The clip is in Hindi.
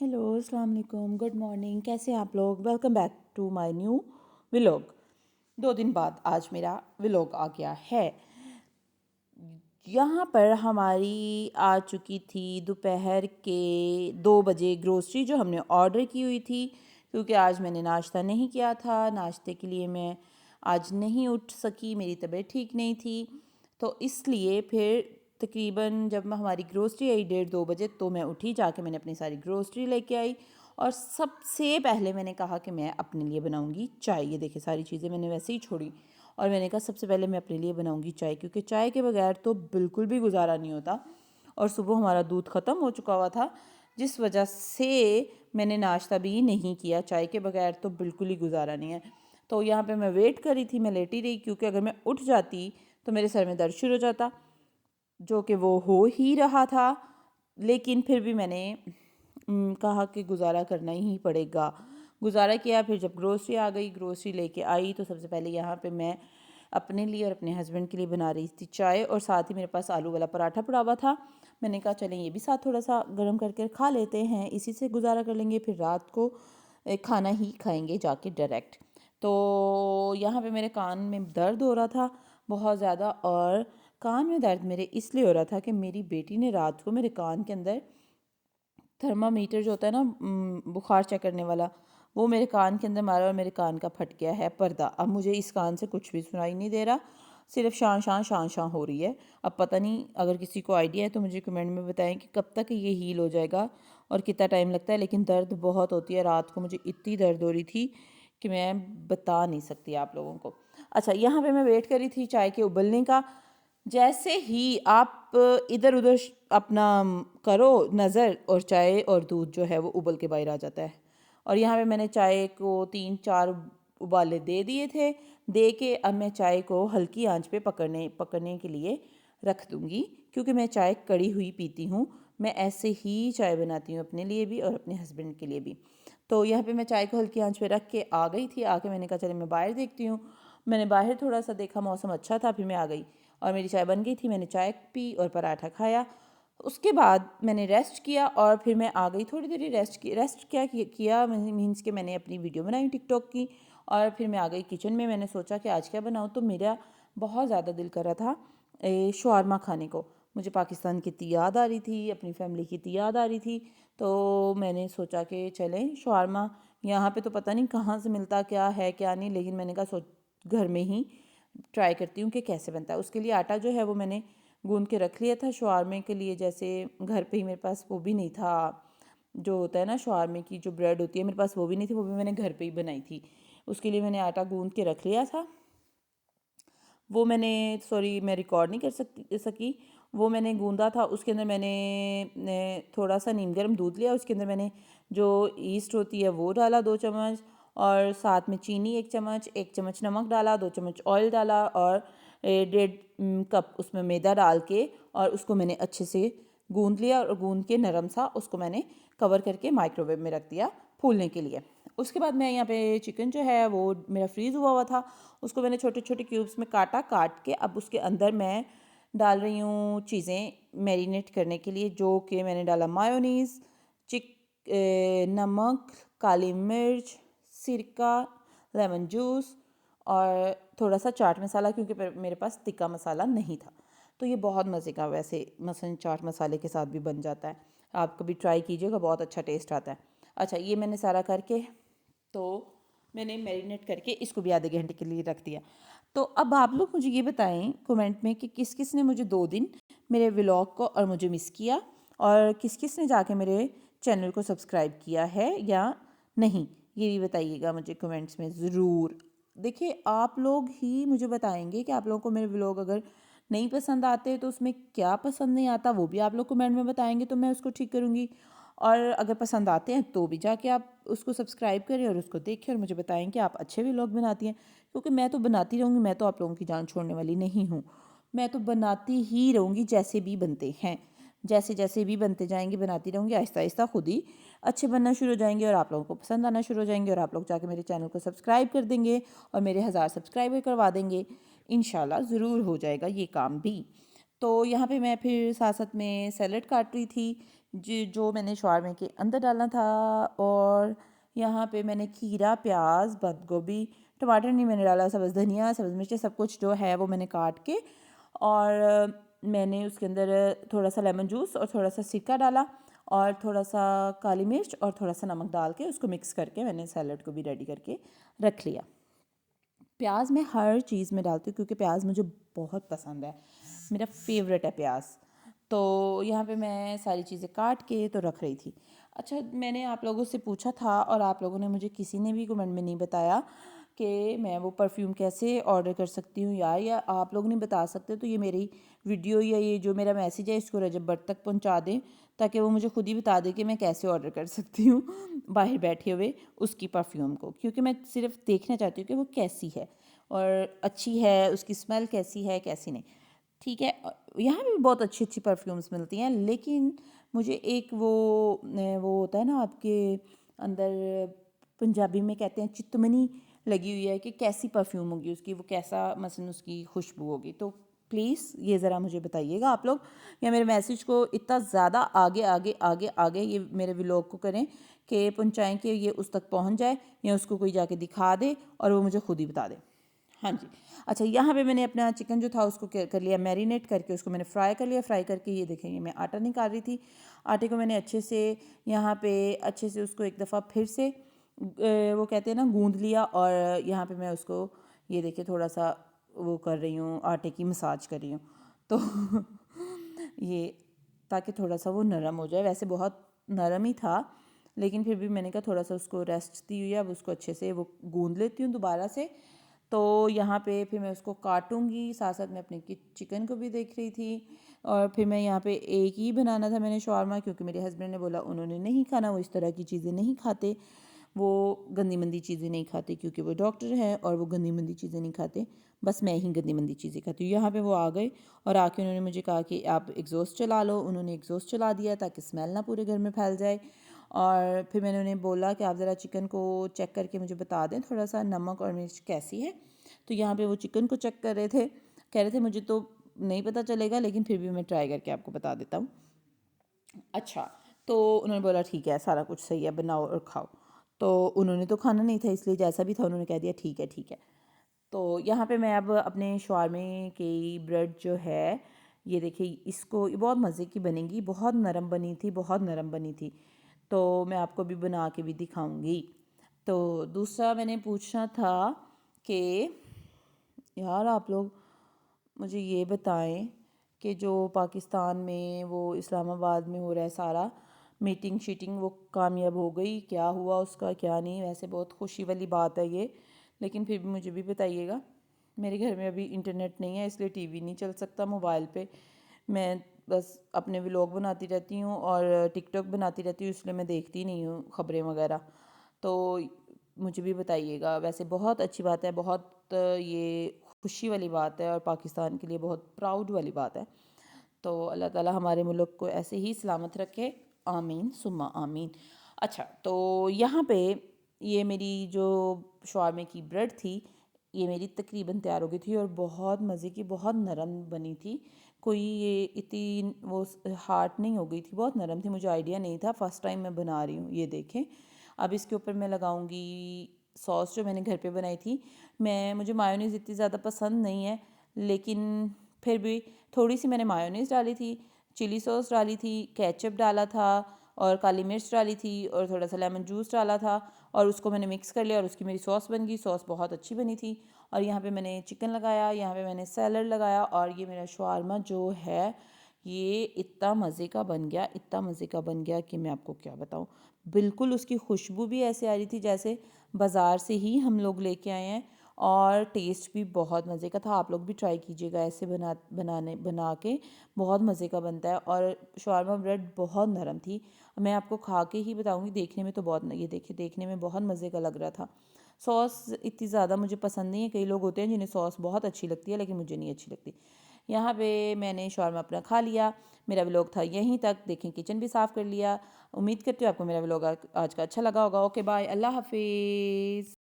हेलो अस्सलाम वालेकुम, गुड मॉर्निंग। कैसे हैं आप लोग? Welcome back to my new vlog. 2 दिन बाद आज मेरा व्लॉग आ गया है। यहाँ पर हमारी आ चुकी थी दोपहर के 2 बजे ग्रोसरी जो हमने ऑर्डर की हुई थी, क्योंकि आज मैंने नाश्ता नहीं किया था। नाश्ते के लिए मैं आज नहीं उठ सकी, मेरी तबीयत ठीक नहीं थी, तो इसलिए फिर तकरीबन जब हमारी ग्रोसरी आई 1:30-2 बजे, तो मैं उठी, जाके मैंने अपनी सारी ग्रोसरी लेके आई। और सबसे पहले मैंने कहा कि मैं अपने लिए बनाऊंगी चाय। ये देखिए सारी चीज़ें मैंने वैसे ही छोड़ी और मैंने कहा सबसे पहले मैं अपने लिए बनाऊंगी चाय, क्योंकि चाय के बगैर तो बिल्कुल भी गुजारा नहीं होता। और सुबह हमारा दूध ख़त्म हो चुका हुआ था, जिस वजह से मैंने नाश्ता भी नहीं किया। चाय के बगैर तो बिल्कुल ही गुजारा नहीं है। तो यहाँ पे मैं वेट कर रही थी, मैं लेटी रही, क्योंकि अगर मैं उठ जाती तो मेरे सर में दर्द शुरू हो जाता, जो कि वो हो ही रहा था। लेकिन फिर भी मैंने कहा कि गुजारा करना ही पड़ेगा। गुजारा किया। फिर जब ग्रोसरी आ गई, ग्रोसरी लेके आई, तो सबसे पहले यहाँ पे मैं अपने लिए और अपने हस्बैंड के लिए बना रही थी चाय, और साथ ही मेरे पास आलू वाला पराठा पड़ा हुआ था। मैंने कहा चलें ये भी साथ थोड़ा सा गर्म करके खा लेते हैं, इसी से गुजारा कर लेंगे, फिर रात को खाना ही खाएंगे जाके डायरेक्ट। तो यहाँ पे मेरे कान में दर्द हो रहा था बहुत ज़्यादा, और कान में दर्द मेरे इसलिए हो रहा था कि मेरी बेटी ने रात को मेरे कान के अंदर थर्मामीटर जो होता है ना, बुखार चेक करने वाला, वो मेरे कान के अंदर मारा और मेरे कान का फट गया है पर्दा। अब मुझे इस कान से कुछ भी सुनाई नहीं दे रहा, सिर्फ शां शां हो रही है। अब पता नहीं, अगर किसी को आइडिया है तो मुझे कमेंट में बताएं कि कब तक ये हील हो जाएगा और कितना टाइम लगता है। लेकिन दर्द बहुत होती है, रात को मुझे इतनी दर्द हो रही थी कि मैं बता नहीं सकती आप लोगों को। अच्छा, यहाँ पे मैं वेट कर रही थी चाय के उबलने का। जैसे ही आप इधर उधर अपना करो नज़र, और चाय और दूध जो है वो उबल के बाहर आ जाता है। और यहाँ पे मैंने चाय को 3-4 उबाले दे दिए थे। दे के अब मैं चाय को हल्की आंच पे पकड़ने पकड़ने के लिए रख दूँगी, क्योंकि मैं चाय कड़ी हुई पीती हूँ। मैं ऐसे ही चाय बनाती हूँ अपने लिए भी और अपने हस्बैंड के लिए भी। तो यहाँ पे मैं चाय को हल्की आंच पे रख के आ गई थी। आके मैंने कहा चले मैं बाहर देखती हूँ। मैंने बाहर थोड़ा सा देखा, मौसम अच्छा था, फिर मैं आ गई और मेरी चाय बन गई थी। मैंने चाय पी और पराठा खाया। उसके बाद मैंने रेस्ट किया और फिर मैं आ गई, थोड़ी देर रेस्ट क्या किया मीन्स कि मैंने अपनी वीडियो बनाई टिकटॉक की। और फिर मैं आ गई किचन में। मैंने सोचा कि आज क्या बनाऊँ, तो मेरा बहुत ज़्यादा दिल कर रहा था शवारमा खाने को। मुझे पाकिस्तान की इतनी याद आ रही थी, अपनी फैमिली की इतनी याद आ रही थी, तो मैंने सोचा कि चलें शवारमा। यहाँ पे तो पता नहीं कहाँ से मिलता, क्या है क्या नहीं, लेकिन मैंने कहा घर में ही ट्राई करती हूँ कि कैसे बनता है। उसके लिए आटा जो है वो मैंने गूंद के रख लिया था शवारमे के लिए। जैसे घर पे ही मेरे पास वो भी नहीं था, जो होता है ना शवारमे की जो ब्रेड होती है, मेरे पास वो भी नहीं थी, वो भी मैंने घर पे ही बनाई थी। उसके लिए मैंने आटा गूंद के रख लिया था। वो मैंने, सॉरी मैं रिकॉर्ड नहीं कर सकी। वो मैंने गूंदा था, उसके अंदर मैंने थोड़ा सा नीम गर्म दूध लिया, उसके अंदर मैंने जो ईस्ट होती है वो डाला 2 चम्मच, और साथ में चीनी 1 चम्मच, 1 चम्मच नमक डाला, 2 चम्मच ऑयल डाला, और 1.5 कप उसमें मैदा डाल के और उसको मैंने अच्छे से गूंद लिया। और गूंद के नरम सा उसको मैंने कवर करके माइक्रोवेव में रख दिया फूलने के लिए। उसके बाद मैं यहाँ पे चिकन जो है वो मेरा फ्रीज़ हुआ हुआ था, उसको मैंने छोटे छोटे क्यूब्स में काटा। काट के अब उसके अंदर मैं डाल रही हूँ चीज़ें मैरिनेट करने के लिए, जो कि मैंने डाला मायोनीज़, नमक, काली मिर्च, सिरका, लेमन जूस और थोड़ा सा चाट मसाला, क्योंकि मेरे पास तिक्का मसाला नहीं था। तो ये बहुत मज़े का वैसे मसन चाट मसाले के साथ भी बन जाता है। आप कभी ट्राई कीजिएगा, बहुत अच्छा टेस्ट आता है। अच्छा, ये मैंने सारा करके, तो मैंने मैरिनेट करके इसको भी आधे घंटे के लिए रख दिया। तो अब आप लोग मुझे ये बताएं कमेंट में कि किस किस ने मुझे 2 दिन मेरे व्लॉग को और मुझे मिस किया, और किस किस ने जाके मेरे चैनल को सब्सक्राइब किया है या नहीं, ये भी बताइएगा मुझे कमेंट्स में ज़रूर। देखिए आप लोग ही मुझे बताएंगे कि आप लोगों को मेरे व्लॉग अगर नहीं पसंद आते तो उसमें क्या पसंद नहीं आता, वो भी आप लोग कमेंट में बताएंगे, तो मैं उसको ठीक करूँगी। और अगर पसंद आते हैं तो भी जाके आप उसको सब्सक्राइब करें और उसको देखें और मुझे बताएं कि आप अच्छे व्लॉग बनाती हैं, क्योंकि मैं तो बनाती रहूँगी। मैं तो आप लोगों की जान छोड़ने वाली नहीं हूँ। मैं तो बनाती ही रहूँगी, जैसे भी बनते हैं, जैसे जैसे भी बनते जाएंगे बनाती रहूँगी। आहिस्ता आहिस्ता खुद ही अच्छे बनना शुरू हो जाएंगे और आप लोगों को पसंद आना शुरू हो जाएंगे, और आप लोग जाके मेरे चैनल को सब्सक्राइब कर देंगे और मेरे 1000 सब्सक्राइबर करवा देंगे। इंशाल्लाह ज़रूर हो जाएगा ये काम भी। तो यहाँ पे मैं फिर साथ साथ में सैलड काट रही थी, जो मैंने शवारमे के अंदर डालना था। और यहाँ पे मैंने खीरा, प्याज, बंद गोभी, टमाटर नहीं मैंने डाला, सब्ज़ धनिया, सब्ज़ मिर्ची, सब कुछ जो है वो मैंने काट के, और मैंने उसके अंदर थोड़ा सा लेमन जूस और थोड़ा सा सिरका डाला और थोड़ा सा काली मिर्च और थोड़ा सा नमक डाल के उसको मिक्स करके मैंने सैलड को भी रेडी करके रख लिया। प्याज मैं हर चीज़ में डालती हूँ क्योंकि प्याज मुझे बहुत पसंद है, मेरा फेवरेट है प्याज। तो यहाँ पे मैं सारी चीज़ें काट के तो रख रही थी। अच्छा, मैंने आप लोगों से पूछा था और आप लोगों ने मुझे किसी ने भी कमेंट में नहीं बताया कि मैं वो परफ्यूम कैसे ऑर्डर कर सकती हूँ यार, या आप लोग नहीं बता सकते तो ये मेरी वीडियो या ये जो मेरा मैसेज है इसको रजब भट्ट तक पहुँचा दें, ताकि वो मुझे खुद ही बता दे कि मैं कैसे ऑर्डर कर सकती हूँ बाहर बैठे हुए उसकी परफ्यूम को, क्योंकि मैं सिर्फ देखना चाहती हूँ कि वो कैसी है और अच्छी है, उसकी स्मेल कैसी है कैसी नहीं। ठीक है, यहाँ भी बहुत अच्छी अच्छी परफ्यूम्स मिलती हैं, लेकिन मुझे एक वो होता है ना आपके अंदर, पंजाबी में कहते हैं चितमनी लगी हुई है कि कैसी परफ्यूम होगी उसकी, वो कैसा मसलन उसकी खुशबू होगी। तो प्लीज़ ये ज़रा मुझे बताइएगा आप लोग, या मेरे मैसेज को इतना ज़्यादा आगे आगे आगे आगे ये मेरे व्लॉग को करें कि पहुँचाएँ कि ये उस तक पहुँच जाए, या उसको कोई जाके दिखा दे और वो मुझे खुद ही बता दे। हाँ जी। अच्छा, यहाँ पे मैंने अपना चिकन जो था उसको कर लिया मैरिनेट करके, उसको मैंने फ्राई कर लिया। फ्राई करके ये देखेंगे मैं आटा निकाल रही थी। आटे को मैंने अच्छे से यहाँ पे अच्छे से उसको एक दफ़ा फिर से वो कहते हैं ना गूंद लिया, और यहाँ पे मैं उसको ये देखिए थोड़ा सा वो कर रही हूँ, आटे की मसाज कर रही हूँ। तो ये ताकि थोड़ा सा वो नरम हो जाए, वैसे बहुत नरम ही था लेकिन फिर भी मैंने कहा थोड़ा सा उसको रेस्ट दी हुई है, अब उसको अच्छे से वो गूंद लेती हूँ दोबारा से। तो यहाँ पे फिर मैं उसको काटूंगी, साथ साथ मैं अपने चिकन को भी देख रही थी। और फिर मैं यहाँ पे एक ही बनाना था मैंने शवारमा, क्योंकि मेरे हस्बैंड ने बोला उन्होंने नहीं खाना, वो इस तरह की चीज़ें नहीं खाते, वो गंदी मंदी चीज़ें नहीं खाते क्योंकि वो डॉक्टर हैं और वो गंदी मंदी चीज़ें नहीं खाते, बस मैं ही गंदी मंदी चीज़ें खाती हूँ। यहाँ पे वो आ गए और आके उन्होंने मुझे कहा कि आप एग्जॉस्ट चला लो। उन्होंने एग्जॉस्ट चला दिया ताकि स्मेल ना पूरे घर में फैल जाए। और फिर मैंने उन्हें बोला कि आप ज़रा चिकन को चेक करके मुझे बता दें थोड़ा सा नमक और मिर्च कैसी है। तो यहाँ पे वो चिकन को चेक कर रहे थे, कह रहे थे मुझे तो नहीं पता चलेगा लेकिन फिर भी मैं ट्राई करके आपको बता देता हूँ। अच्छा, तो उन्होंने बोला ठीक है सारा कुछ सही है, बनाओ और खाओ। तो उन्होंने तो खाना नहीं था, इसलिए जैसा भी था उन्होंने कह दिया ठीक है ठीक है। तो यहाँ पे मैं अब अपने शवारमे की ब्रेड जो है, ये देखिए इसको, ये बहुत मज़े की बनेगी, बहुत नरम बनी थी, बहुत नरम बनी थी। तो मैं आपको भी बना के भी दिखाऊंगी। तो दूसरा मैंने पूछना था कि यार आप लोग मुझे ये बताएं कि जो पाकिस्तान में वो इस्लामाबाद में हो रहा है सारा मीटिंग शीटिंग, वो कामयाब हो गई, क्या हुआ उसका क्या नहीं। वैसे बहुत खुशी वाली बात है ये, लेकिन फिर भी मुझे भी बताइएगा। मेरे घर में अभी इंटरनेट नहीं है, इसलिए टीवी नहीं चल सकता। मोबाइल पे मैं बस अपने व्लॉग बनाती रहती हूँ और टिकटॉक बनाती रहती हूँ, इसलिए मैं देखती नहीं हूँ ख़बरें वगैरह। तो मुझे भी बताइएगा। वैसे बहुत अच्छी बात है, बहुत ये खुशी वाली बात है और पाकिस्तान के लिए बहुत प्राउड वाली बात है। तो अल्लाह ताला हमारे मुल्क को ऐसे ही सलामत रखे, आमीन सुम्मा आमीन। अच्छा, तो यहाँ पे ये मेरी जो शवारमे की ब्रेड थी, ये मेरी तकरीबन तैयार हो गई थी और बहुत मज़े की, बहुत नरम बनी थी। कोई ये इतनी वो हार्ड नहीं हो गई थी, बहुत नरम थी। मुझे आइडिया नहीं था, फ़र्स्ट टाइम मैं बना रही हूँ। ये देखें, अब इसके ऊपर मैं लगाऊंगी सॉस जो मैंने घर पे बनाई थी। मुझे मायोनीज़ इतनी ज़्यादा पसंद नहीं है, लेकिन फिर भी थोड़ी सी मैंने मायोनीज़ डाली थी, चिली सॉस डाली थी, केचप डाला था और काली मिर्च डाली थी और थोड़ा सा लेमन जूस डाला था, और उसको मैंने मिक्स कर लिया और उसकी मेरी सॉस बन गई। सॉस बहुत अच्छी बनी थी। और यहाँ पे मैंने चिकन लगाया, यहाँ पे मैंने सैलड लगाया, और ये मेरा शवारमा जो है ये इतना मज़े का बन गया, इतना मज़े का बन गया कि मैं आपको क्या बताऊँ। बिल्कुल उसकी खुशबू भी ऐसे आ रही थी जैसे बाज़ार से ही हम लोग लेके आए हैं, और टेस्ट भी बहुत मज़े का था। आप लोग भी ट्राई कीजिएगा, ऐसे बना के बहुत मज़े का बनता है। और शवारमा ब्रेड बहुत नरम थी, मैं आपको खा के ही बताऊंगी। देखने में तो बहुत, ये देखिए देखने में बहुत मज़े का लग रहा था। सॉस इतनी ज़्यादा मुझे पसंद नहीं है, कई लोग होते हैं जिन्हें सॉस बहुत अच्छी लगती है, लेकिन मुझे नहीं अच्छी लगती। यहाँ पे मैंने शवारमा अपना खा लिया। मेरा व्लॉग था यहीं तक। देखें किचन भी साफ़ कर लिया। उम्मीद करती हूँ आपको मेरा व्लॉग आज का अच्छा लगा होगा। ओके बाय, अल्लाह हाफिज़।